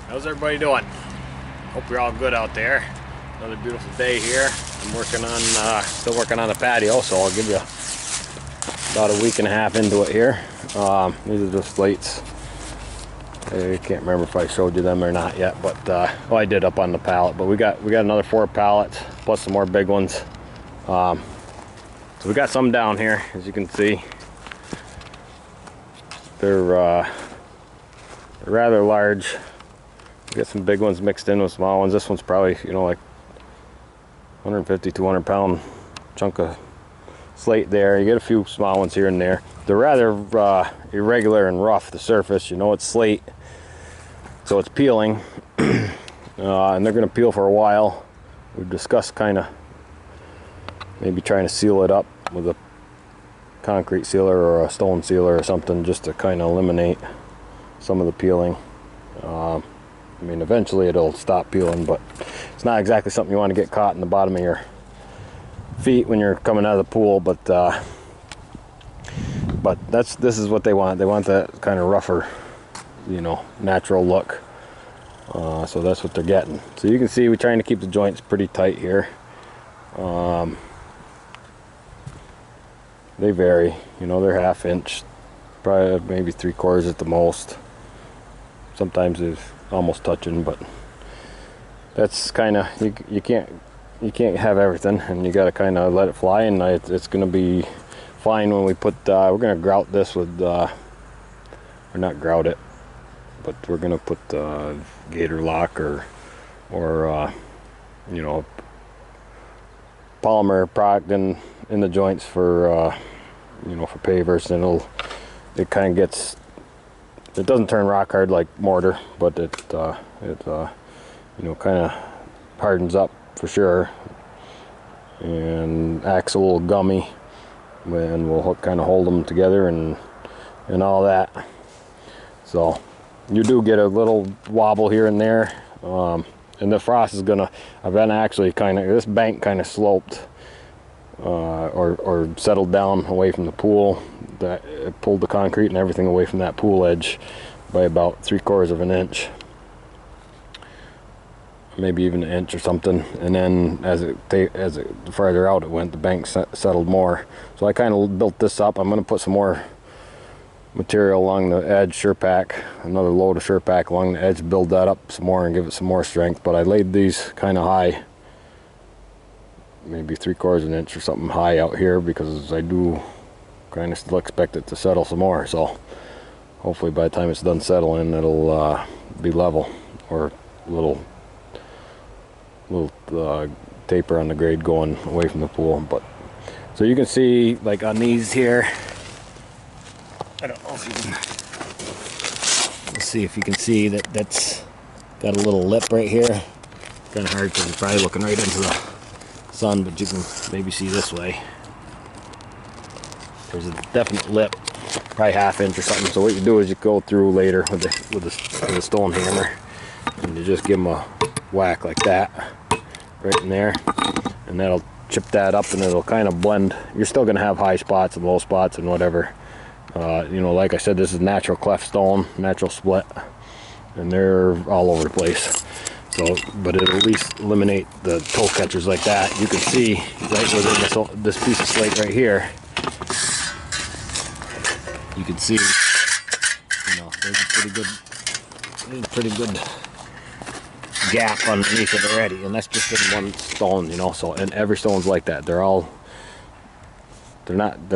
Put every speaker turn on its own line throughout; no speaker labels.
How's everybody doing? Hope you're all good out there. Another beautiful day here. I'm working on, still working on the patio, so I'll give you about a week and a half into it here. These are just slates. I can't remember if I showed you them or not yet, but oh, I did up on the pallet. But we got another 4 pallets plus some more big ones. So we got some down here, as you can see. They're rather large. We got some big ones mixed in with small ones. This one's probably, you know, like 150, 200 pound chunk of slate there. You get a few small ones here and there. They're rather irregular and rough, the surface. You know, it's slate, so it's peeling. And they're going to peel for a while. We've discussed kind of maybe trying to seal it up with a concrete sealer or a stone sealer or something, just to kind of eliminate some of the peeling. I mean, eventually it'll stop peeling, but it's not exactly something you want to get caught in the bottom of your feet when you're coming out of the pool. But this is what they want. They want that kind of rougher, you know, natural look. So that's what they're getting. So you can see we're trying to keep the joints pretty tight here. They vary, you know, they're 1/2 inch, probably maybe 3/4 at the most. Sometimes it's almost touching, but that's kind of, you can't have everything, and you got to kind of let it fly. And it's going to be fine when we put we're going to grout this with or not grout it, but we're going to put gator lock or you know, polymer product in the joints for you know, for pavers, and it kind of gets, it doesn't turn rock hard like mortar, but it you know, kind of hardens up for sure, and acts a little gummy, and we'll kind of hold them together and all that. So you do get a little wobble here and there, and the frost is gonna, I've been actually kind of, this bank kind of sloped or settled down away from the pool. That it pulled the concrete and everything away from that pool edge by about 3/4 of an inch, maybe even an inch or something. And then as it farther out it went, the bank settled more. So I kind of built this up. I'm going to put some more material along the edge, Sure-Pack, another load of Sure-Pack along the edge, build that up some more and give it some more strength. But I laid these kind of high, maybe 3/4 of an inch or something high out here, because I do kind of still expect it to settle some more. So hopefully by the time it's done settling, it'll be level, or a little taper on the grade going away from the pool. But so you can see, like on these here, I don't know if you can, let's see if you can see that that's got a little lip right here. Kind of hard because it's probably looking right into the sun, but you can maybe see this way. There's a definite lip, probably 1/2 inch or something. So what you do is you go through later with the stone hammer, and you just give them a whack like that, right in there, and that'll chip that up, and it'll kind of blend. You're still going to have high spots and low spots and whatever. You know, like I said, this is natural cleft stone, natural split, and they're all over the place. So, but it'll at least eliminate the toe catchers like that. You can see right within this piece of slate right here. You can see, you know, there's a pretty good gap underneath it already, and that's just in one stone, you know. So, and every stone's like that. They're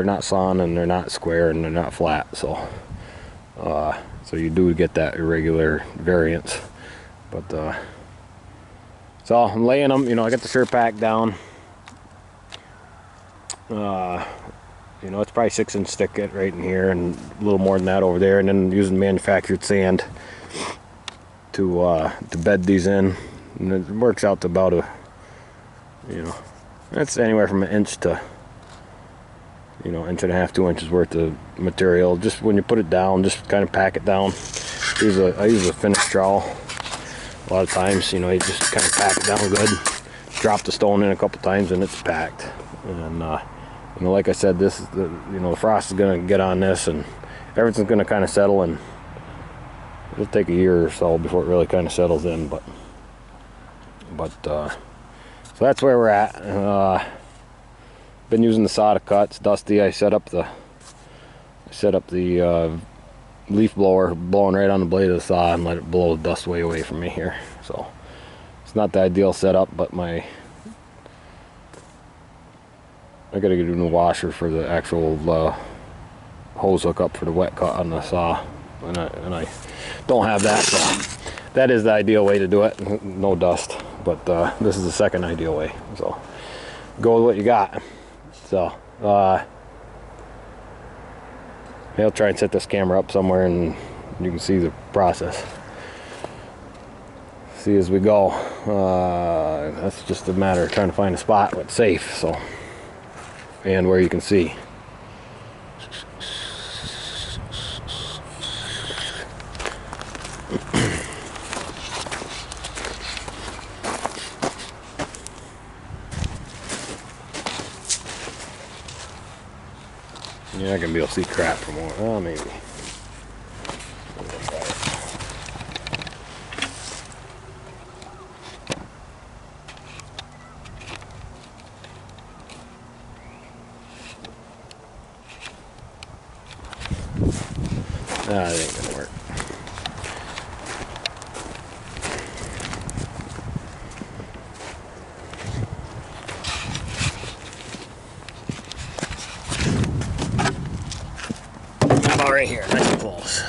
not sawn, and they're not square, and they're not flat. So, so you do get that irregular variance. But so I'm laying them. You know, I got the Sure-Pack down. You know, it's probably 6-inch thick right in here, and a little more than that over there, and then using manufactured sand to bed these in, and it works out to about a, you know, that's anywhere from 1 inch to, you know, 1.5 to 2 inches worth of material. Just when you put it down, just kind of pack it down. I use a finish trowel a lot of times. You know, you just kind of pack it down good, drop the stone in a couple times, and it's packed. And you know, like I said, this is the, you know, the frost is going to get on this, and everything's going to kind of settle, and it'll take a year or so before it really kind of settles in, but so that's where we're at. Been using the saw to cut. It's dusty. I set up the leaf blower, blowing right on the blade of the saw, and let it blow the dust way away from me here. So it's not the ideal setup, but I gotta get a new washer for the actual hose hookup for the wet cut on the saw, and I don't have that, so that is the ideal way to do it. No dust, but this is the second ideal way, so go with what you got. So maybe I'll try and set this camera up somewhere and you can see the process. See as we go. That's just a matter of trying to find a spot that's safe, so, and where you can see. You're not gonna be able to see crap from over. Oh, maybe. That ain't gonna work. About right here, nice and close.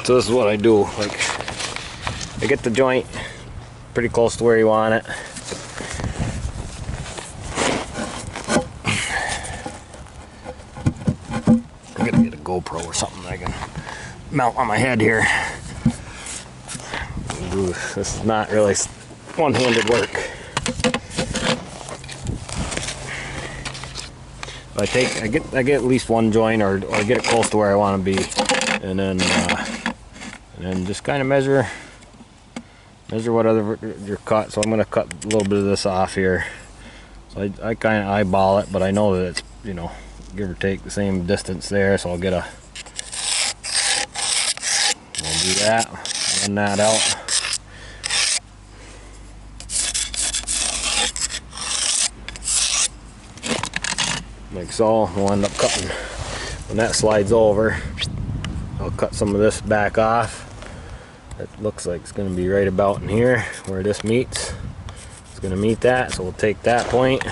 So this is what I do. Like, I get the joint pretty close to where you want it. I'm gonna get a GoPro or something I can mount on my head here. Ooh, this is not really one-handed work. I get at least one joint, or get it close to where I want to be, and then just kind of measure whatever you're cut. So I'm going to cut a little bit of this off here. So I kind of eyeball it, but I know that it's, you know, give or take the same distance there. So I'll do that, run that out. Like so. We'll end up cutting, when that slides over, I'll cut some of this back off. It looks like it's going to be right about in here where this meets. It's going to meet that, so we'll take that point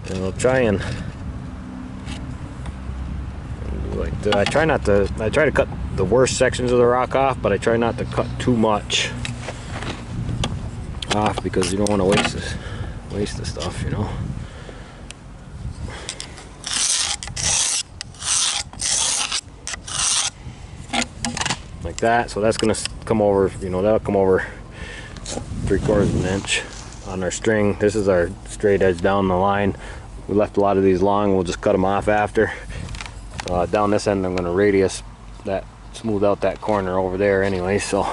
and we'll try and like I try to cut the worst sections of the rock off, but I try not to cut too much off because you don't want to waste the stuff, you know. Like that. So that's gonna come over, you know, that'll come over 3/4 of an inch on our string. This is our straight edge down the line. We left a lot of these long, we'll just cut them off after. Down this end I'm gonna radius that, smooth out that corner over there anyway, so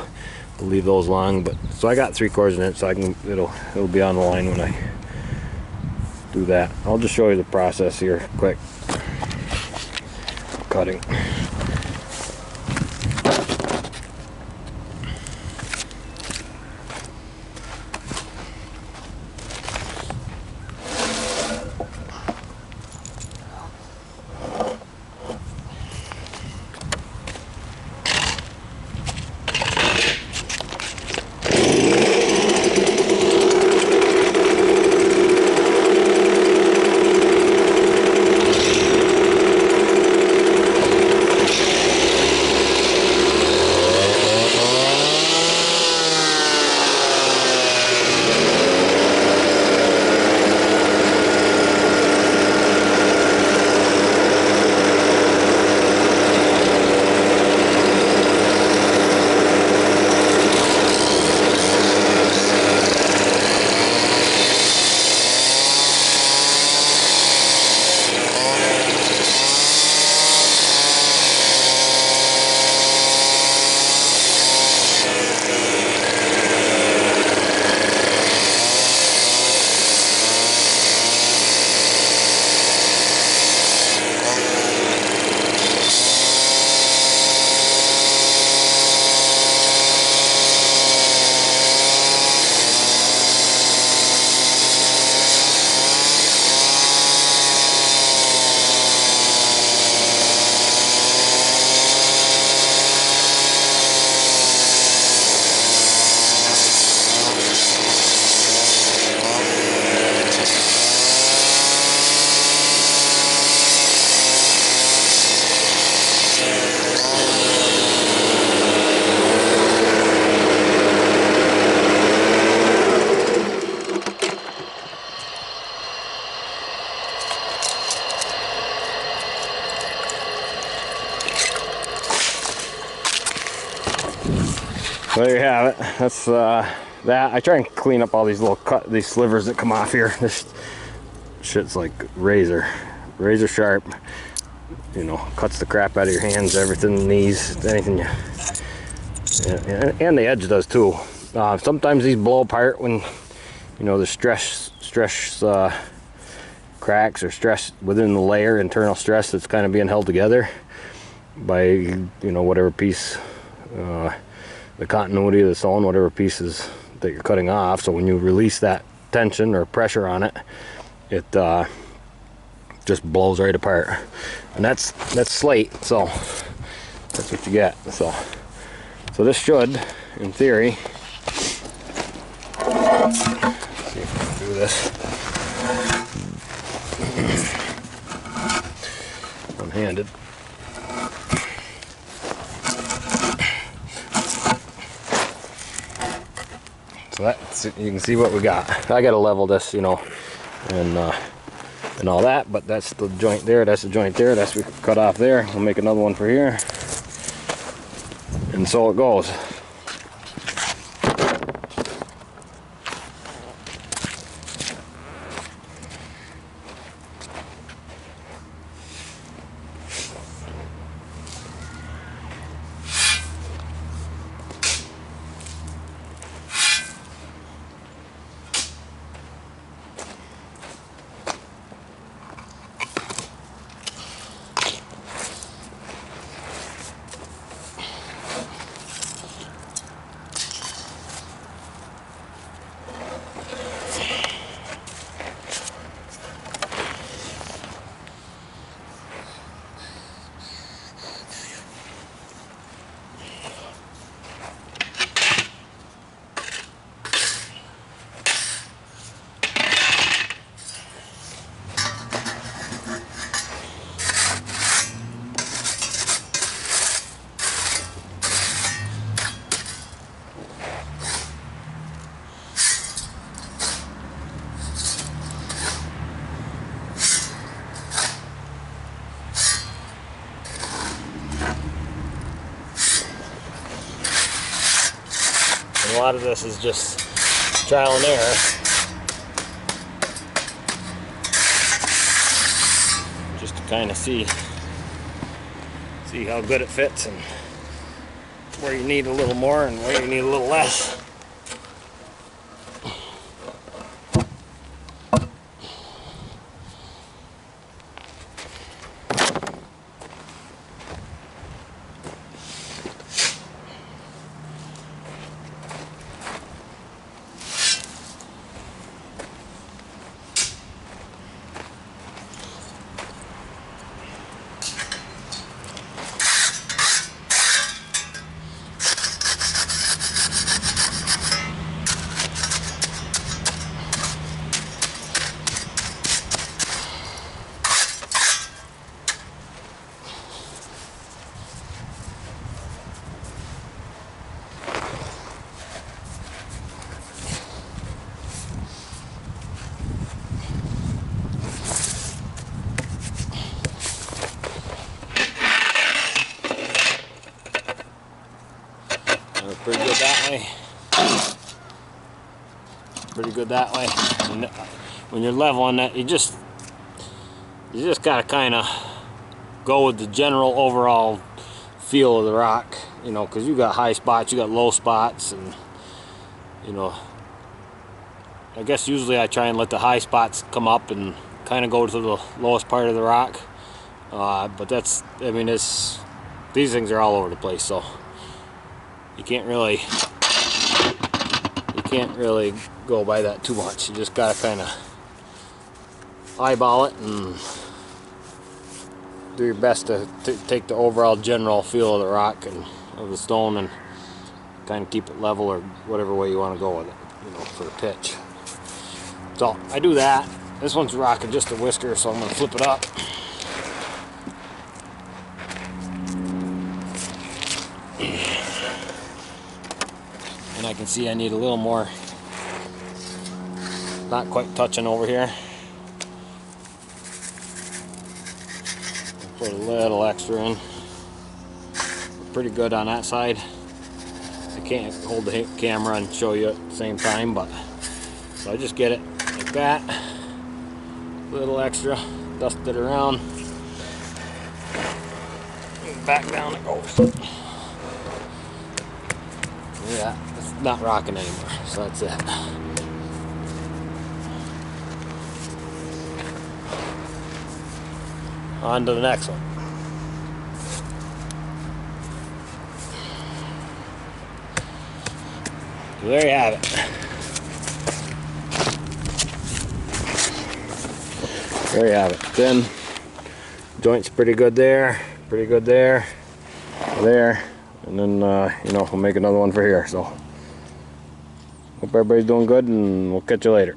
we'll leave those long. But so I got 3/4 of an inch, so I can, it'll be on the line when I do that. I'll just show you the process here quick. Cutting. there you have it. That's that. I try and clean up all these little these slivers that come off here. This shit's like razor sharp. You know, cuts the crap out of your hands, everything, knees, anything. And the edge does too. Sometimes these blow apart when, you know, the stress cracks or stress within the layer, internal stress that's kind of being held together by, you know, whatever piece, the continuity of the stone, whatever pieces that you're cutting off. So when you release that tension or pressure on it, it just blows right apart. And that's slate, so that's what you get. So this should, in theory, let's see if I can do this one-handed. So that's, you can see what we got. I gotta level this, you know, and all that, but that's the joint there, that's the joint there, that's we cut off there. We'll make another one for here, and so it goes. A lot of this is just trial and error. Just to kind of see how good it fits and where you need a little more and where you need a little less. Pretty good that way. Pretty good that way. And when you're leveling that, you just gotta kind of go with the general overall feel of the rock, you know, because you got high spots, you got low spots, and you know, I guess usually I try and let the high spots come up and kind of go to the lowest part of the rock. But that's, I mean, these things are all over the place, so you can't really go by that too much. You just gotta kind of eyeball it and do your best to take the overall general feel of the rock and of the stone and kind of keep it level, or whatever way you want to go with it, you know, for the pitch. So I do that. This one's rocking just a whisker, so I'm going to flip it up. And I can see I need a little more, not quite touching over here. Put a little extra in. Pretty good on that side. I can't hold the camera and show you at the same time, but so I just get it like that, a little extra, dust it around, and back down it goes. Yeah, it's not rocking anymore, so that's it. On to the next one. So there you have it. There you have it. Then joint's pretty good there, pretty good there, there, and then you know, we'll make another one for here. So hope everybody's doing good, and we'll catch you later.